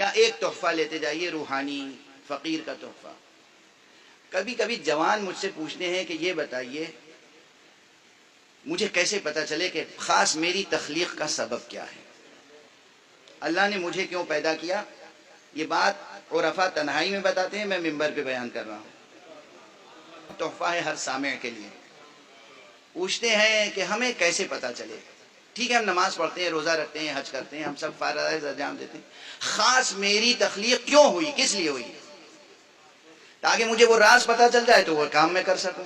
یا ایک تحفہ لیتے جائیے روحانی فقیر کا تحفہ. کبھی کبھی جوان مجھ سے پوچھتے ہیں کہ یہ بتائیے مجھے کیسے پتہ چلے کہ خاص میری تخلیق کا سبب کیا ہے، اللہ نے مجھے کیوں پیدا کیا. یہ بات عرفا تنہائی میں بتاتے ہیں، میں ممبر پہ بیان کر رہا ہوں. تحفہ ہے ہر سامع کے لیے. پوچھتے ہیں کہ ہمیں کیسے پتہ چلے. ٹھیک ہے، ہم نماز پڑھتے ہیں، روزہ رکھتے ہیں، حج کرتے ہیں، ہم سب فرائض انجام دیتے ہیں. خاص میری تخلیق کیوں ہوئی، کس لیے ہوئی، تاکہ مجھے وہ راز پتہ چل جائے تو وہ کام میں کر سکوں،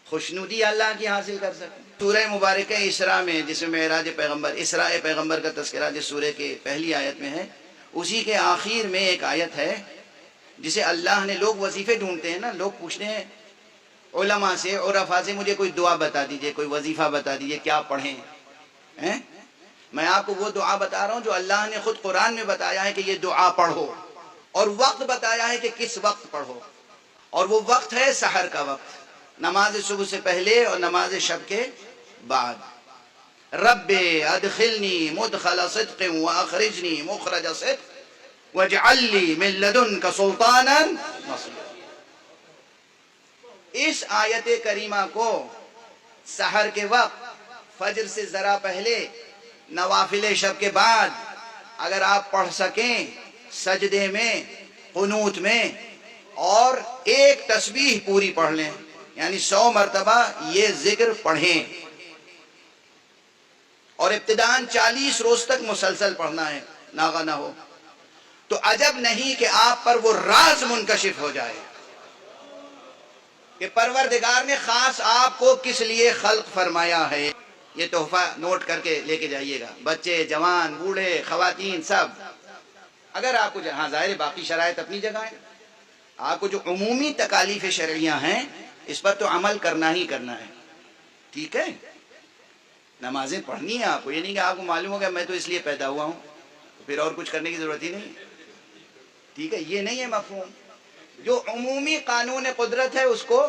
خوشنودی اللہ کی حاصل کر سکوں. سورہ مبارکہ اسراء میں، جس میں معراج پیغمبر، اسراء پیغمبر کا تذکرہ جس سورہ کے پہلی آیت میں ہے، اسی کے آخر میں ایک آیت ہے جسے اللہ نے، لوگ وظیفے ڈھونڈتے ہیں نا، لوگ پوچھتے ہیں علماء سے، عرفاء سے، مجھے کوئی دعا بتا دیجئے، کوئی وظیفہ بتا دیجئے، کیا پڑھیں. میں آپ کو وہ دعا بتا رہا ہوں جو اللہ نے خود قرآن میں بتایا ہے کہ یہ دعا پڑھو، اور وقت بتایا ہے کہ کس وقت پڑھو، اور وہ وقت ہے سحر کا وقت، نماز صبح سے پہلے اور نماز شب کے بعد. رب ادخلنی مدخل صدق واخرجنی مخرج صدق واجعل لی من لدنک سلطانا نصیرا. اس آیت کریمہ کو سحر کے وقت، فجر سے ذرا پہلے، نوافل شب کے بعد اگر آپ پڑھ سکیں سجدے میں، قنوت میں، اور ایک تسبیح پوری پڑھ لیں، یعنی 100 مرتبہ یہ ذکر پڑھیں، اور ابتداءً 40 روز تک مسلسل پڑھنا ہے، ناغہ نہ ہو، تو عجب نہیں کہ آپ پر وہ راز منکشف ہو جائے کہ پروردگار نے خاص آپ کو کس لیے خلق فرمایا ہے. یہ تحفہ نوٹ کر کے لے کے جائیے گا، بچے، جوان، بوڑھے، خواتین، سب. اگر آپ کو، ہاں ظاہر باقی شرائط اپنی جگہ ہے، آپ کو جو عمومی تکالیف شرعیہ ہیں اس پر تو عمل کرنا ہی کرنا ہے. ٹھیک ہے، نمازیں پڑھنی ہے آپ کو. یہ نہیں کہ آپ کو معلوم ہو گیا میں تو اس لیے پیدا ہوا ہوں تو پھر اور کچھ کرنے کی ضرورت ہی نہیں. ٹھیک ہے، یہ نہیں ہے مفہوم. جو عمومی قانون قدرت ہے اس کو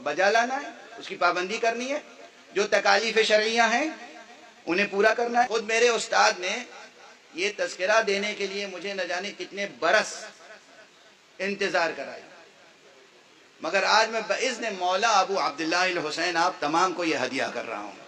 بجا لانا ہے، اس کی پابندی کرنی ہے. جو تکالیف شرعیہ ہیں انہیں پورا کرنا ہے. خود میرے استاد نے یہ تذکرہ دینے کے لیے مجھے نہ جانے کتنے برس انتظار کرائی، مگر آج میں باذن مولا ابو عبداللہ الحسین آپ تمام کو یہ ہدیہ کر رہا ہوں.